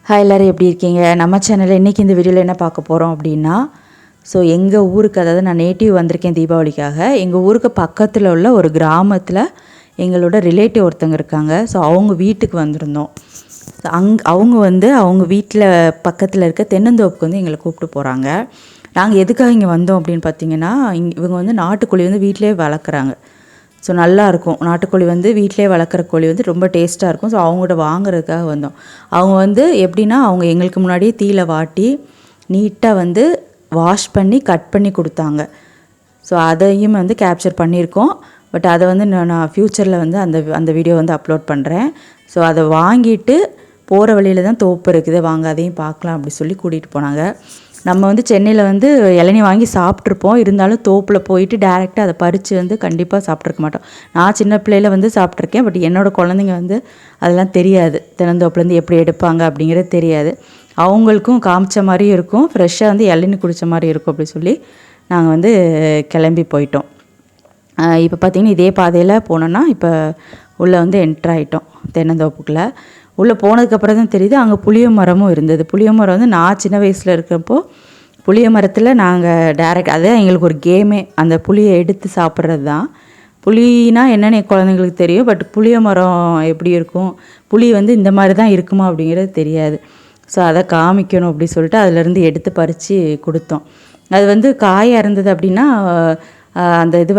Hi எல்லோரும் எப்படி இருக்கீங்க? நம்ம சேனலில் இன்றைக்கி இந்த வீடியோவில் என்ன பார்க்க போகிறோம் அப்படின்னா, எங்கள் ஊருக்கு, அதாவது நான் நேட்டிவ் வந்திருக்கேன் தீபாவளிக்காக. எங்கள் ஊருக்கு பக்கத்தில் உள்ள ஒரு கிராமத்தில் எங்களோட ரிலேட்டிவ் ஒருத்தங்க இருக்காங்க. அவங்க வீட்டுக்கு வந்திருந்தோம். அவங்க வீட்டில் பக்கத்தில் இருக்க தென்னந்தோப்புக்கு எங்களை கூப்பிட்டு போகிறாங்க. நாங்கள் எதுக்காக இங்கே வந்தோம் அப்படின்னு பார்த்தீங்கன்னா, இவங்க நாட்டுக்கோழி வீட்டிலே வளர்க்குறாங்க. நல்லாயிருக்கும். நாட்டுக்கோழி வீட்டிலே வளர்க்குற கோழி ரொம்ப டேஸ்ட்டாக இருக்கும். அவங்கள்ட்ட வாங்குறதுக்காக வந்தோம். அவங்க எப்படின்னா, அவங்க எங்களுக்கு முன்னாடியே தீயில வாட்டி நீட்டாக வாஷ் பண்ணி கட் பண்ணி கொடுத்தாங்க. அதையும் கேப்சர் பண்ணியிருக்கோம். பட் அதை நான் ஃப்யூச்சரில் அந்த வீடியோ அப்லோட் பண்ணுறேன். அதை வாங்கிட்டு போகிற வழியில் தான் தோப்பு இருக்குது, வாங்க அதையும் பார்க்கலாம் அப்படி சொல்லி கூட்டிகிட்டு போனாங்க. நம்ம சென்னையில் இளநீ வாங்கி சாப்பிட்ருப்போம். இருந்தாலும் தோப்பில் போயிட்டு டேரெக்டாக அதை பறித்து கண்டிப்பாக சாப்பிட்ருக்க மாட்டோம். நான் சின்ன பிள்ளையில் சாப்பிட்ருக்கேன். பட் என்னோடய குழந்தைங்க அதெல்லாம் தெரியாது. தென்னந்தோப்புலேருந்து எப்படி எடுப்பாங்க அப்படிங்கிறது தெரியாது. அவங்களுக்கும் காமிச்ச மாதிரியும் இருக்கும், ஃப்ரெஷ்ஷாக இளநீ குடித்த மாதிரி இருக்கும் அப்படி சொல்லி நாங்கள் கிளம்பி போயிட்டோம். இப்போ பார்த்திங்கன்னா இதே பாதையில் போனோன்னா இப்போ உள்ளே என்ட்ரு தென்னந்தோப்புக்குள்ளே. உள்ளே போனதுக்கப்புறம் தான் தெரியுது அங்கே புளிய மரமும் இருந்தது. புளிய மரம் நான் சின்ன வயசில் இருக்கிறப்போ புளிய மரத்தில் நாங்கள் டேரெக்ட், அதே எங்களுக்கு ஒரு கேமே, அந்த புளியை எடுத்து சாப்பிட்றது தான். புளினா என்னென்னு என் குழந்தைங்களுக்கு தெரியும். பட் புளிய மரம் எப்படி இருக்கும், புளி இந்த மாதிரி தான் இருக்குமா அப்படிங்கிறது தெரியாது. அதை காமிக்கணும் அப்படி சொல்லிட்டு அதிலேருந்து எடுத்து பறித்து கொடுத்தோம். அது காயாக இருந்தது அப்படின்னா அந்த இது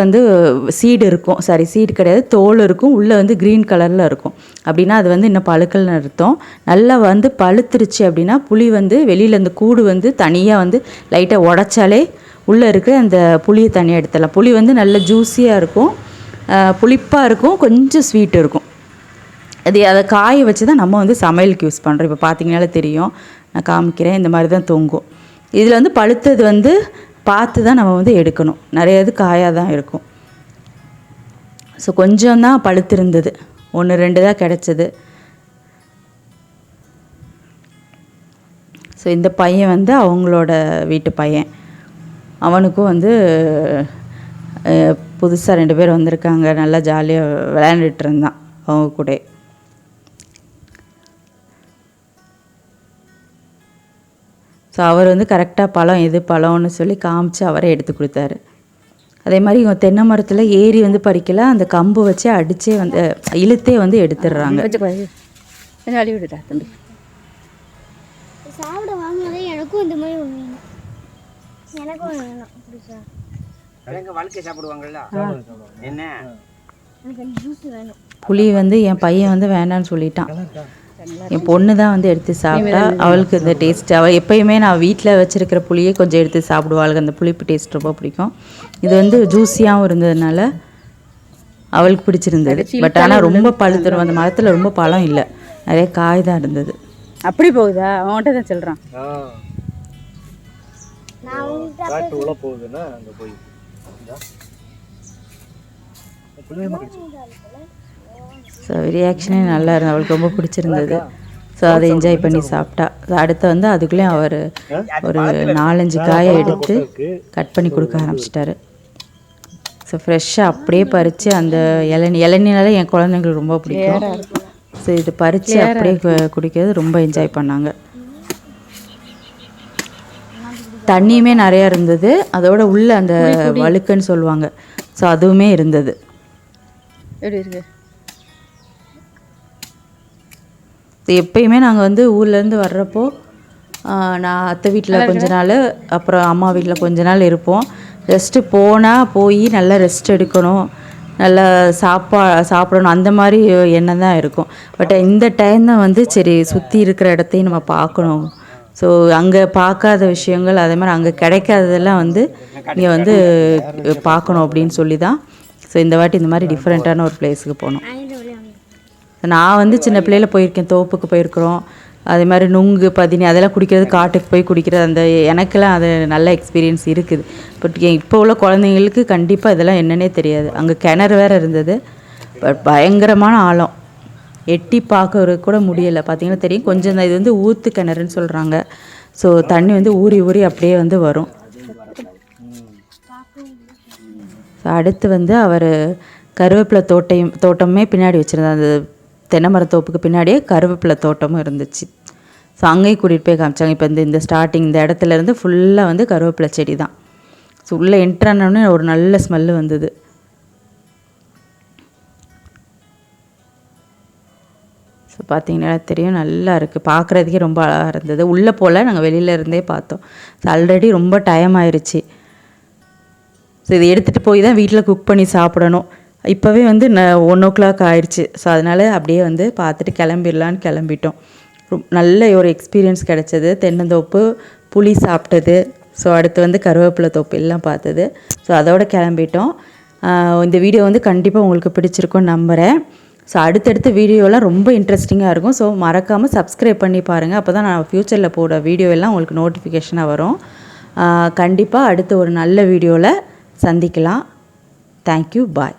சீடு இருக்கும், சாரி சீடு கிடையாது, தோல் இருக்கும், உள்ளே க்ரீன் கலரில் இருக்கும். அப்படின்னா அது இன்னும் பழுக்கல்னு அர்த்தம். நல்லா பழுத்துருச்சு அப்படின்னா புளி வெளியில் அந்த கூடு தனியாக லைட்டாக உடச்சாலே உள்ளே இருக்கிற அந்த புளியை தனியாக எடுத்துடலாம். புளி நல்ல ஜூஸியாக இருக்கும், புளிப்பாக இருக்கும், கொஞ்சம் ஸ்வீட் இருக்கும். அதை காய வச்சு தான் நம்ம சமையலுக்கு யூஸ் பண்ணுறோம். இப்போ பார்த்தீங்கனாலே தெரியும், நான் காமிக்கிறேன். இந்த மாதிரி தான் தொங்கும். இதில் பழுத்தது பார்த்து தான் நம்ம எடுக்கணும். நிறைய இது காயாக தான் இருக்கும். கொஞ்சம் தான் பழுத்திருந்தது, 1-2 தான் கிடச்சிது. இந்த பையன் அவங்களோட வீட்டு பையன். அவனுக்கும் புதுசாக 2 பேர் வந்திருக்காங்க. நல்லா ஜாலியாக விளையாண்டுட்டு இருந்தான் அவங்க கூட. அவர் கரெக்டாக பழம் எது பழம்னு சொல்லி காமிச்சு அவரே எடுத்து கொடுத்தாரு. அதே மாதிரி இவங்க தென்னை மரத்தில் ஏறி பறிக்கல, அந்த கம்பு வச்சு அடித்தே இழுத்தே எடுத்துடுறாங்க. புளி என் பையன் வேணான்னு சொல்லிட்டான். என் பொண்ணு தான் எடுத்து சாப்பிட்டா. அவளுக்கு இந்த டேஸ்ட், அவள் எப்பயுமே நான் வீட்டில் வச்சுருக்கிற புளியை கொஞ்சம் எடுத்து சாப்பிடுவாளுக்கு. அந்த புளிப்பு டேஸ்ட் ரொம்ப பிடிக்கும். இது ஜூஸியாகவும் இருந்ததுனால அவளுக்கு பிடிச்சிருந்தது. பட் ஆனால் ரொம்ப பழுத்துரும். அந்த மரத்தில் ரொம்ப பழம் இல்லை, நிறைய காய் தான் இருந்தது. அப்படி போகுதா? அவன்கிட்ட தான் சொல்கிறான். ரியாக்ஷனே நல்லா இருந்தது, அவளுக்கு ரொம்ப பிடிச்சிருந்தது. அதை என்ஜாய் பண்ணி சாப்பிட்டா. அடுத்து அதுக்குள்ளேயும் அவர் ஒரு 4-5 காயை எடுத்து கட் பண்ணி கொடுக்க ஆரம்பிச்சிட்டாரு. ஃப்ரெஷ்ஷாக அப்படியே பறித்து அந்த இளநினால என் குழந்தைங்களுக்கு ரொம்ப பிடிக்கும். இது பறித்து அப்படியே குடிக்கிறது ரொம்ப என்ஜாய் பண்ணாங்க. தண்ணியுமே நிறையா இருந்தது. அதோட உள்ள அந்த வழுக்குன்னு சொல்லுவாங்க, அதுவுமே இருந்தது. எப்படி இருக்கு? எப்பயுமே நாங்கள் ஊர்லேருந்து வர்றப்போ நான் அத்தை வீட்டில் கொஞ்ச நாள், அப்புறம் அம்மா வீட்டில் கொஞ்ச நாள் இருப்போம். ரெஸ்ட்டு போய் நல்லா ரெஸ்ட் எடுக்கணும், நல்லா சாப்பிடணும், அந்த மாதிரி எண்ணம் தான் இருக்கும். பட் இந்த டைம் தான் சரி சுற்றி இருக்கிற இடத்தையும் நம்ம பார்க்கணும். அங்கே பார்க்காத விஷயங்கள், அதே மாதிரி அங்கே கிடைக்காததெல்லாம் இங்கே பார்க்கணும் அப்படின்னு சொல்லி தான் இந்த வாட்டி இந்த மாதிரி டிஃப்ரெண்ட்டான ஒரு பிளேஸுக்கு போனோம். நான் சின்ன பிள்ளையில் போயிருக்கேன், தோப்புக்கு போயிருக்கிறோம். அதே மாதிரி நுங்கு பதினி அதெல்லாம் குடிக்கிறது, காட்டுக்கு போய் குடிக்கிறது, அந்த எனக்கெல்லாம் அது நல்ல எக்ஸ்பீரியன்ஸ் இருக்குது. பட் இப்போ உள்ள குழந்தைங்களுக்கு கண்டிப்பாக இதெல்லாம் என்னன்னே தெரியாது. அங்கே கிணறு வேறு இருந்தது, பட் பயங்கரமான ஆழம், எட்டி பார்க்கறது கூட முடியலை. பார்த்தீங்கன்னா தெரியும், கொஞ்சம் தான். இது ஊற்று கிணறுன்னு சொல்கிறாங்க. தண்ணி ஊறி ஊறி அப்படியே வரும். அடுத்து அவர் கருவேப்பிலை தோட்டமே பின்னாடி வச்சுருந்தார். அந்த தென்னை மரத்தோப்புக்கு பின்னாடியே கருவேப்பிலை தோட்டமும் இருந்துச்சு. ஸோ அங்கேயும் கூட்டிகிட்டு போய் காமிச்சாங்க. இப்போ இந்த ஸ்டார்டிங் இந்த இடத்துலேருந்து ஃபுல்லாக வந்து கருவேப்பிலை செடி தான். ஸோ உள்ளே என்ட்ரானோடனே ஒரு நல்ல ஸ்மெல்லு வந்தது. ஸோ பார்த்தீங்கன்னா தெரியும், நல்லா இருக்குது, பார்க்குறதுக்கே ரொம்ப அழகாக இருந்தது. உள்ளே போல் நாங்கள் வெளியில இருந்தே பார்த்தோம். ஸோ ஆல்ரெடி ரொம்ப டைம் ஆயிடுச்சு. ஸோ இதை எடுத்துகிட்டு போய் தான் வீட்டில் குக் பண்ணி சாப்பிடணும். இப்போவே வந்து 1 ஆயிடுச்சு. ஸோ அதனால் அப்படியே வந்து பார்த்துட்டு கிளம்பிடலான்னு கிளம்பிட்டோம். நல்ல ஒரு எக்ஸ்பீரியன்ஸ் கிடச்சது. தென்னந்தோப்பு, புளி சாப்பிட்டது, ஸோ அடுத்து வந்து கருவேப்பிலை தோப்பு எல்லாம் பார்த்தது. ஸோ அதோடு கிளம்பிட்டோம். இந்த வீடியோ வந்து கண்டிப்பாக உங்களுக்கு பிடிச்சிருக்கும்னு நம்புகிறேன். ஸோ அடுத்தடுத்த வீடியோலாம் ரொம்ப இன்ட்ரெஸ்டிங்காக இருக்கும். ஸோ மறக்காமல் சப்ஸ்கிரைப் பண்ணி பாருங்கள். அப்போ தான் நான் ஃப்யூச்சரில் போட வீடியோ எல்லாம் உங்களுக்கு நோட்டிஃபிகேஷனாக வரும். கண்டிப்பாக அடுத்த ஒரு நல்ல வீடியோவில் சந்திக்கலாம். தேங்க்யூ, பாய்.